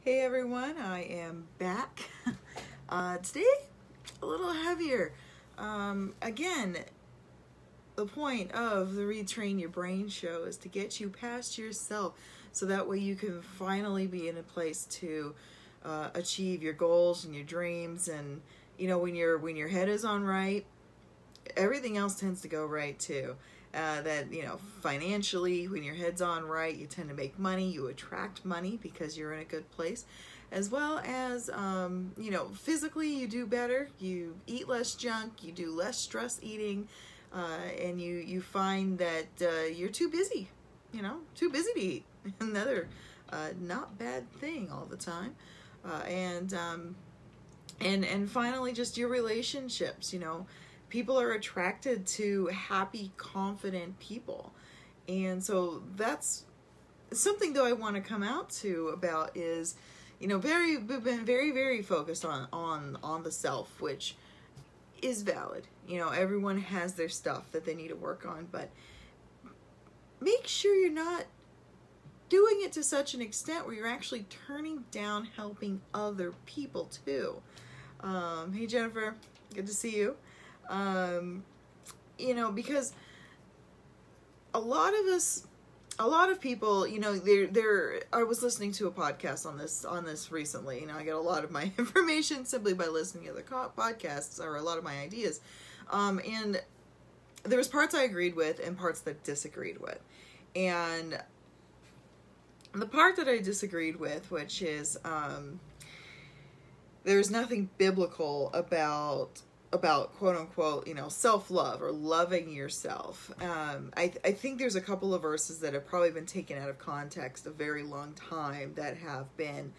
Hey everyone, I am back. Today, a little heavier. Again, the point of the Retrain Your Brain show is to get you past yourself so that way you can finally be in a place to achieve your goals and your dreams. And you know, when your head is on right, everything else tends to go right too. Financially, when your head's on right, you tend to make money, you attract money because you're in a good place, as well as, physically you do better, you eat less junk, you do less stress eating, and you find that you're too busy to eat. Another not bad thing all the time. And finally, just your relationships, people are attracted to happy, confident people. And so that's something though I want to come out to about is, we've been very, very focused on the self, which is valid. Everyone has their stuff that they need to work on, but make sure you're not doing it to such an extent where you're actually turning down helping other people too. Hey Jennifer, good to see you. Because a lot of people, I was listening to a podcast on this recently. I get a lot of my information simply by listening to the podcasts, or a lot of my ideas. And there was parts I agreed with and parts that disagreed with. And the part that I disagreed with, which is, there's nothing biblical about quote unquote, self-love or loving yourself. I think there's a couple of verses that have probably been taken out of context a very long time that have been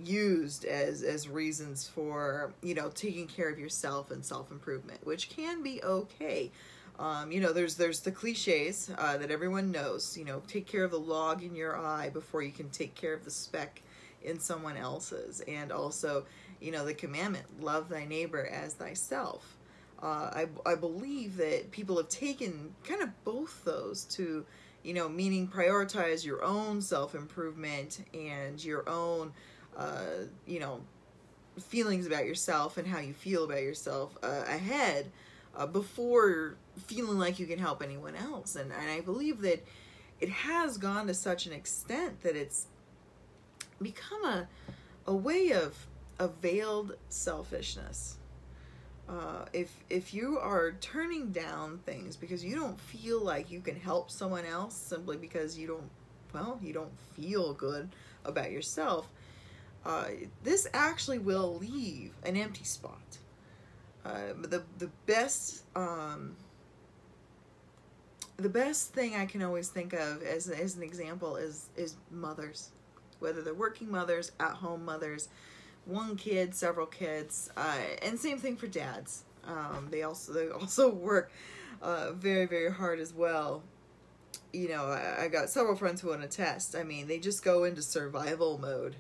used as reasons for, taking care of yourself and self-improvement, which can be okay. There's the cliches that everyone knows, take care of the log in your eye before you can take care of the speck in someone else's. And also, the commandment, love thy neighbor as thyself. I believe that people have taken kind of both those to, meaning prioritize your own self-improvement and your own, feelings about yourself and how you feel about yourself ahead before feeling like you can help anyone else. And I believe that it has gone to such an extent that it's become a way of veiled selfishness. If you are turning down things because you don't feel like you can help someone else simply because you don't feel good about yourself, this actually will leave an empty spot. The best thing I can always think of as an example is mothers. Whether they're working mothers, at-home mothers, one kid, several kids, and same thing for dads. They also work very, very hard as well. I got several friends who want to attest. They just go into survival mode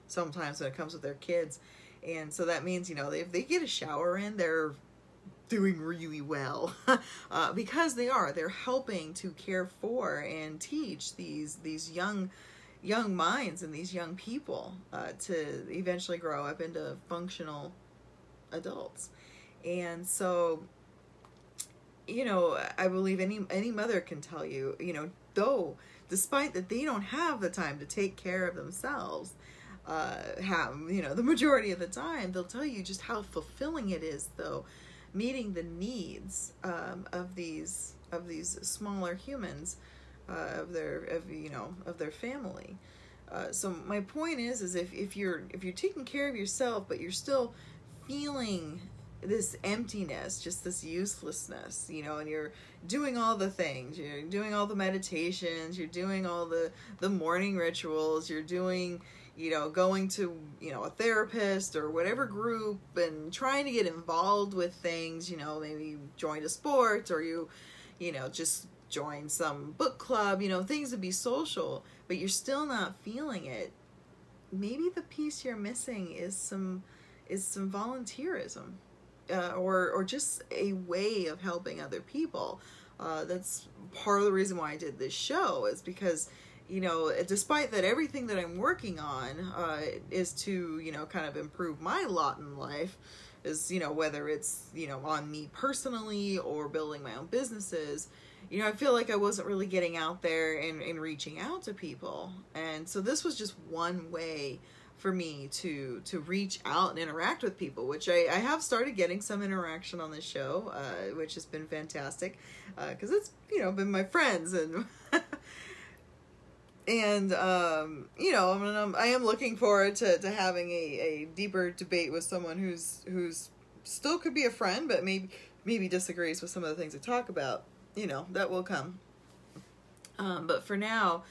sometimes when it comes with their kids. And so that means, if they get a shower in, they're doing really well because they're helping to care for and teach these young minds and these young people to eventually grow up into functional adults. And so, I believe any mother can tell you, though, despite that they don't have the time to take care of themselves, the majority of the time, they'll tell you just how fulfilling it is, though, meeting the needs of these smaller humans, of their family. So my point is if you're taking care of yourself, but you're still feeling this emptiness, just this uselessness, and you're doing all the things, you're doing all the meditations, you're doing all the morning rituals, you're doing, going to, a therapist or whatever group and trying to get involved with things, maybe you joined a sport or you just join some book club, things to be social, but you're still not feeling it. Maybe the piece you're missing is some volunteerism, or just a way of helping other people. That's part of the reason why I did this show, is because, you know, despite that, everything that I'm working on is to, you know, kind of improve my lot in life, is, you know, whether it's, you know, on me personally or building my own businesses, you know, I feel like I wasn't really getting out there and reaching out to people. And so this was just one way for me to reach out and interact with people, which I have started getting some interaction on this show, which has been fantastic, because it's, you know, been my friends, and and you know, I am looking forward to having a deeper debate with someone who's still could be a friend, but maybe disagrees with some of the things I talk about. You know, that will come. But for now,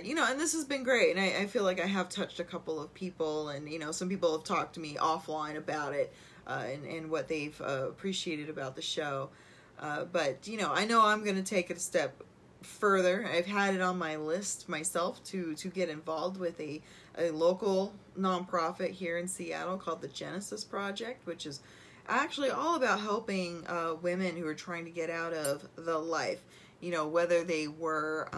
you know, and this has been great, and I feel like I have touched a couple of people, and, you know, some people have talked to me offline about it, and what they've appreciated about the show. But, you know I'm going to take it a step further. I've had it on my list myself to get involved with a local nonprofit here in Seattle called the Genesis Project, which is actually all about helping women who are trying to get out of the life, you know, whether they were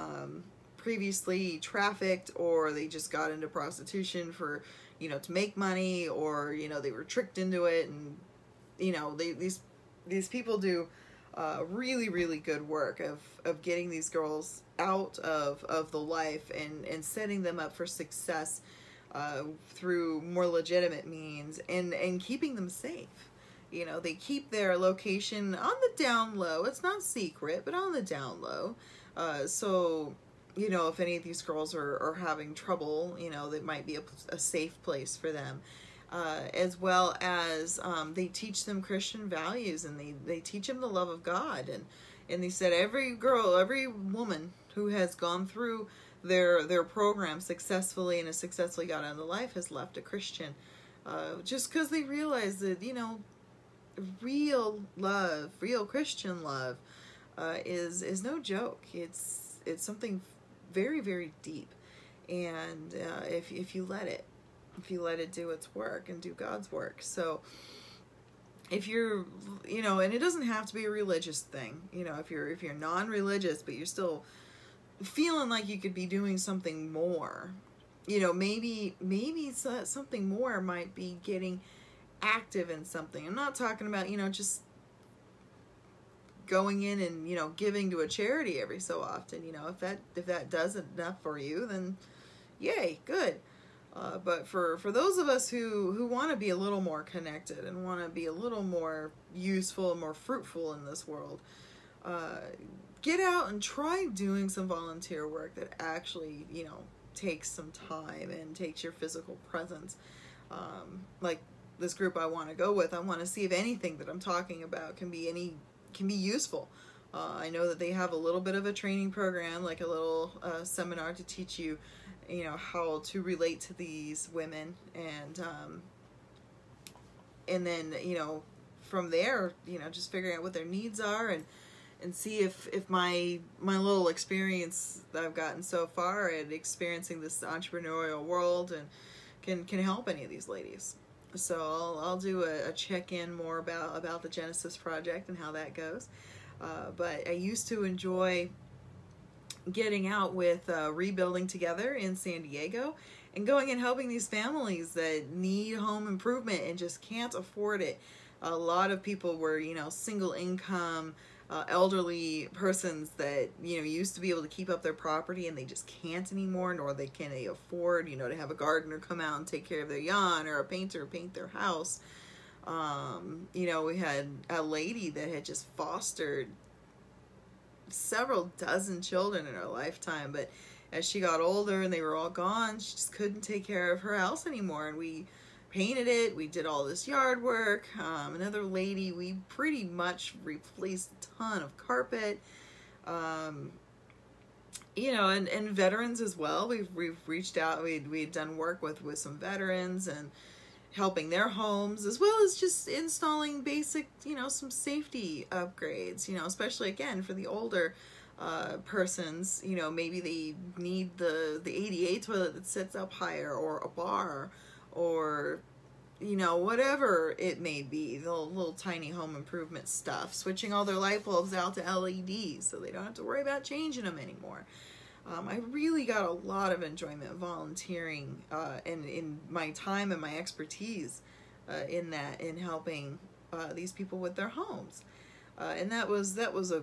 previously trafficked, or they just got into prostitution for, you know, to make money, or, you know, they were tricked into it, and, you know, these people do really, really good work of getting these girls out of the life and setting them up for success through more legitimate means, and keeping them safe. You know, they keep their location on the down low. It's not secret, but on the down low. So, you know, if any of these girls are having trouble, you know, that might be a safe place for them. As well as they teach them Christian values, and they teach them the love of God. And they said every woman who has gone through their program successfully and has successfully got out of life has left a Christian. Just because they realize that, you know, real love, real Christian love is no joke. It's something very, very deep. And if you let it do its work and do God's work. So if you're, you know, and it doesn't have to be a religious thing, you know, if you're non-religious, but you're still feeling like you could be doing something more, you know, maybe something more might be getting active in something. I'm not talking about, you know, just going in and, you know, giving to a charity every so often. You know, if that does enough for you, then yay, good. But for those of us who want to be a little more connected and want to be a little more useful and more fruitful in this world, get out and try doing some volunteer work that actually, you know, takes some time and takes your physical presence. Like this group I want to go with, I want to see if anything that I'm talking about can be useful. I know that they have a little bit of a training program, like a little seminar to teach you, you know, how to relate to these women, and then, you know, from there, you know, just figuring out what their needs are, and see if my little experience that I've gotten so far at experiencing this entrepreneurial world and can help any of these ladies. So I'll do a check-in more about the Genesis Project and how that goes. But I used to enjoy getting out with Rebuilding Together in San Diego and going and helping these families that need home improvement and just can't afford it. A lot of people were, you know, single income, elderly persons that, you know, used to be able to keep up their property and they just can't anymore, nor can they afford, you know, to have a gardener come out and take care of their lawn, or a painter paint their house. You know, we had a lady that had just fostered several dozen children in her lifetime, but as she got older and they were all gone, she just couldn't take care of her house anymore, and we painted it, we did all this yard work. Another lady, we pretty much replaced a ton of carpet. You know, and veterans as well. We've reached out, we'd done work with some veterans and helping their homes, as well as just installing basic, you know, some safety upgrades, you know, especially again for the older persons. You know, maybe they need the ADA toilet that sits up higher, or a bar, or, you know, whatever it may be, the little tiny home improvement stuff, switching all their light bulbs out to LEDs so they don't have to worry about changing them anymore. I really got a lot of enjoyment volunteering and in my time and my expertise in helping these people with their homes. And that was a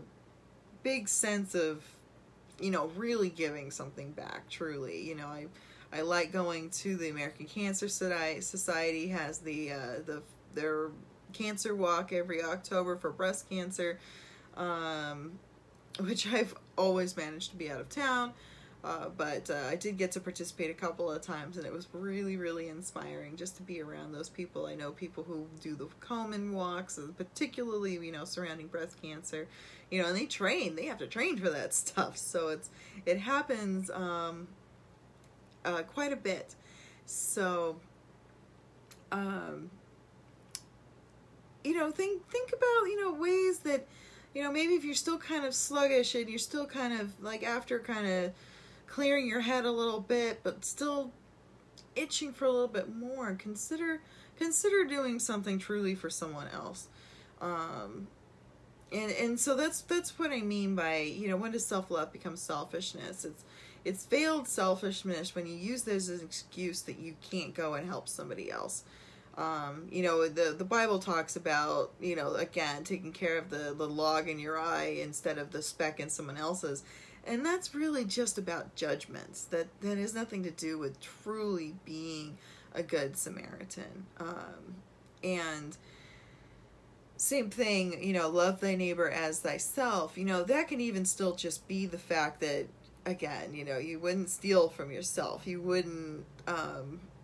big sense of, you know, really giving something back, truly. You know, I like going to the American Cancer Society has their cancer walk every October for breast cancer, which I've always managed to be out of town, but I did get to participate a couple of times, and it was really, really inspiring just to be around those people. I know people who do the Komen walks, particularly, you know, surrounding breast cancer, you know, and they have to train for that stuff, so it happens quite a bit. So, you know, think about, you know, ways that, you know, maybe if you're still kind of sluggish and you're still kind of like after kind of clearing your head a little bit, but still itching for a little bit more, consider doing something truly for someone else. And so that's what I mean by, you know, when does self-love become selfishness? It's veiled selfishness when you use this as an excuse that you can't go and help somebody else. You know, the Bible talks about, you know, again, taking care of the log in your eye instead of the speck in someone else's. And that's really just about judgments. That has nothing to do with truly being a good Samaritan. And same thing, you know, love thy neighbor as thyself. You know, that can even still just be the fact that, again, you know, you wouldn't steal from yourself. You wouldn't,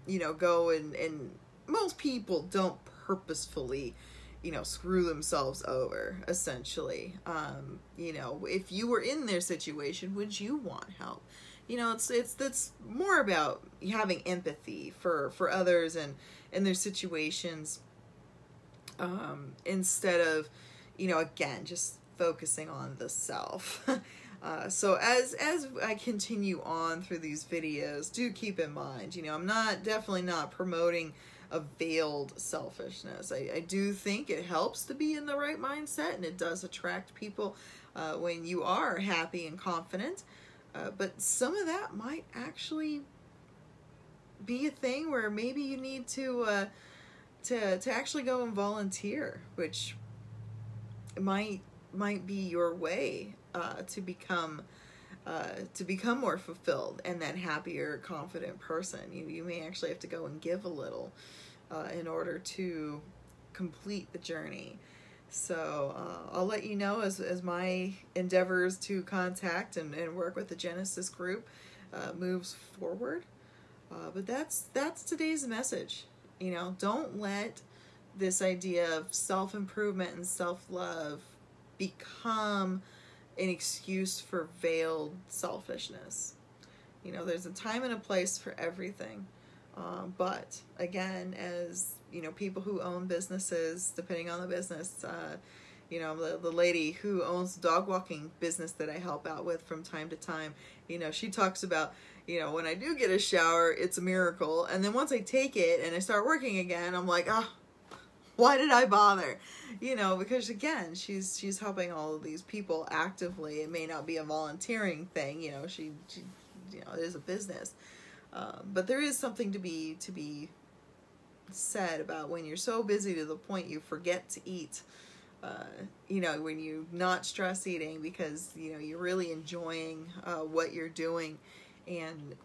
you know, go and most people don't purposefully, you know, screw themselves over, essentially. You know, if you were in their situation, would you want help? You know, that's more about having empathy for others and their situations, instead of, you know, again, just focusing on the self. So as I continue on through these videos, do keep in mind, you know, I'm definitely not promoting a veiled selfishness. I do think it helps to be in the right mindset, and it does attract people when you are happy and confident. But some of that might actually be a thing where maybe you need to actually go and volunteer, which might be your way to become more fulfilled and that happier, confident person. You may actually have to go and give a little in order to complete the journey. So I'll let you know as my endeavors to contact and work with the Genesis group moves forward. But that's today's message. You know, don't let this idea of self-improvement and self-love become an excuse for veiled selfishness. You know, there's a time and a place for everything. But again, as you know, people who own businesses, depending on the business, you know, the lady who owns the dog walking business that I help out with from time to time, you know, she talks about, you know, when I do get a shower, it's a miracle. And then once I take it and I start working again, I'm like, oh, why did I bother? You know, because again, she's helping all of these people actively. It may not be a volunteering thing, you know, she you know, it is a business. But there is something to be said about when you're so busy to the point you forget to eat. You know, when you're not stress eating because, you know, you're really enjoying what you're doing and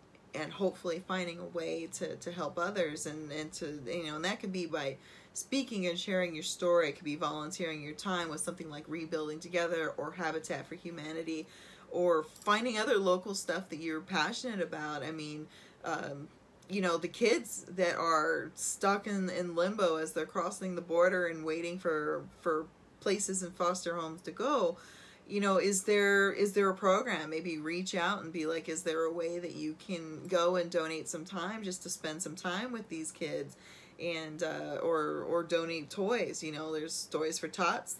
hopefully finding a way to help others and to, you know, and that could be by speaking and sharing your story. It could be volunteering your time with something like Rebuilding Together or Habitat for Humanity, or finding other local stuff that you're passionate about. I mean, you know, the kids that are stuck in limbo as they're crossing the border and waiting for places in foster homes to go, you know, is there a program? Maybe reach out and be like, is there a way that you can go and donate some time just to spend some time with these kids, and or donate toys? You know, there's Toys for Tots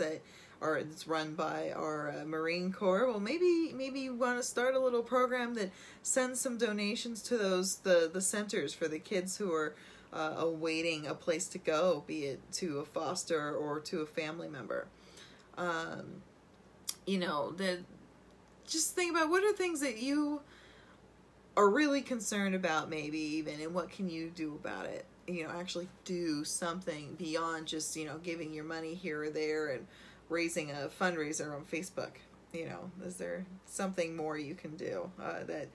it's run by our Marine Corps. Well, maybe you want to start a little program that sends some donations to the centers for the kids who are awaiting a place to go, be it to a foster or to a family member. You know, just think about what are things that you are really concerned about maybe even, and what can you do about it? You know, actually do something beyond just, you know, giving your money here or there and raising a fundraiser on Facebook. You know, is there something more you can do that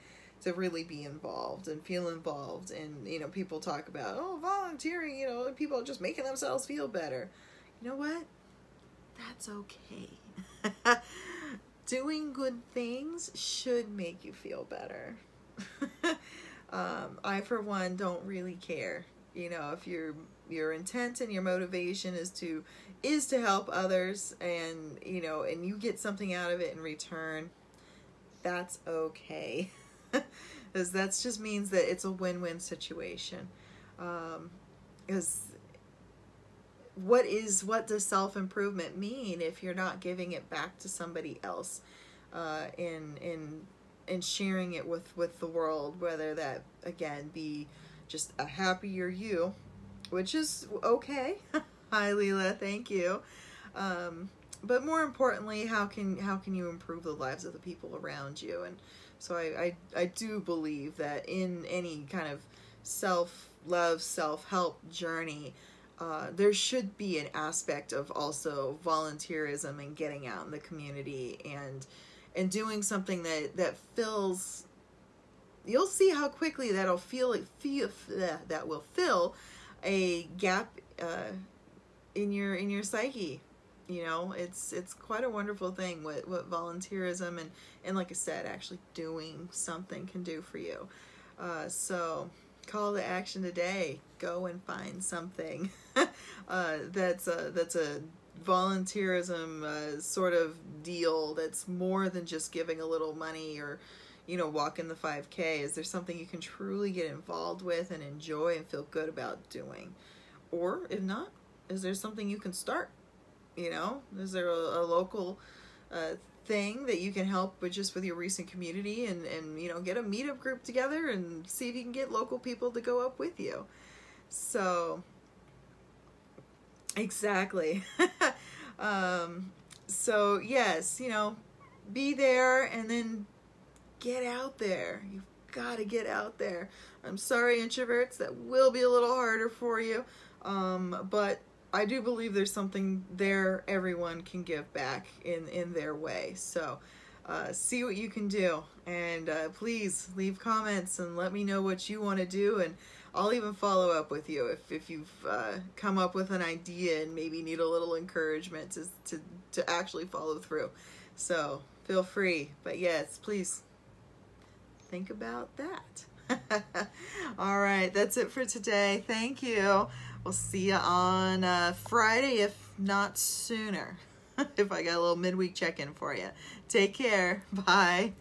to really be involved and feel involved? And, you know, people talk about, oh, volunteering, you know, people are just making themselves feel better. You know what? That's okay. Doing good things should make you feel better. I, for one, don't really care. You know, if your intent and your motivation is to help others, and, you know, and you get something out of it in return, that's okay. Because that just means that it's a win-win situation. Because what does self-improvement mean if you're not giving it back to somebody else, and sharing it with the world, whether that, again, be just a happier you, which is okay. Hi, Leela, thank you. But more importantly, how can you improve the lives of the people around you? And so I do believe that in any kind of self-love, self-help journey, there should be an aspect of also volunteerism and getting out in the community and doing something that fills. You'll see how quickly that will fill a gap in your psyche. You know, it's quite a wonderful thing what volunteerism and like I said, actually doing something can do for you. So call to action today. Go and find something that's a volunteerism sort of deal that's more than just giving a little money or, you know, walking the 5K. Is there something you can truly get involved with and enjoy and feel good about doing? Or if not, is there something you can start? You know, is there a local thing that you can help with just with your recent community and you know, get a meetup group together and see if you can get local people to go up with you. So exactly. So yes, you know, be there and then get out there. You've got to get out there. I'm sorry, introverts, that will be a little harder for you. But I do believe there's something there everyone can give back in their way. So see what you can do. And please leave comments and let me know what you want to do. And I'll even follow up with you if you've come up with an idea and maybe need a little encouragement to actually follow through. So feel free. But yes, please think about that. All right, that's it for today. Thank you. We'll see you on Friday, if not sooner, if I got a little midweek check-in for you. Take care. Bye.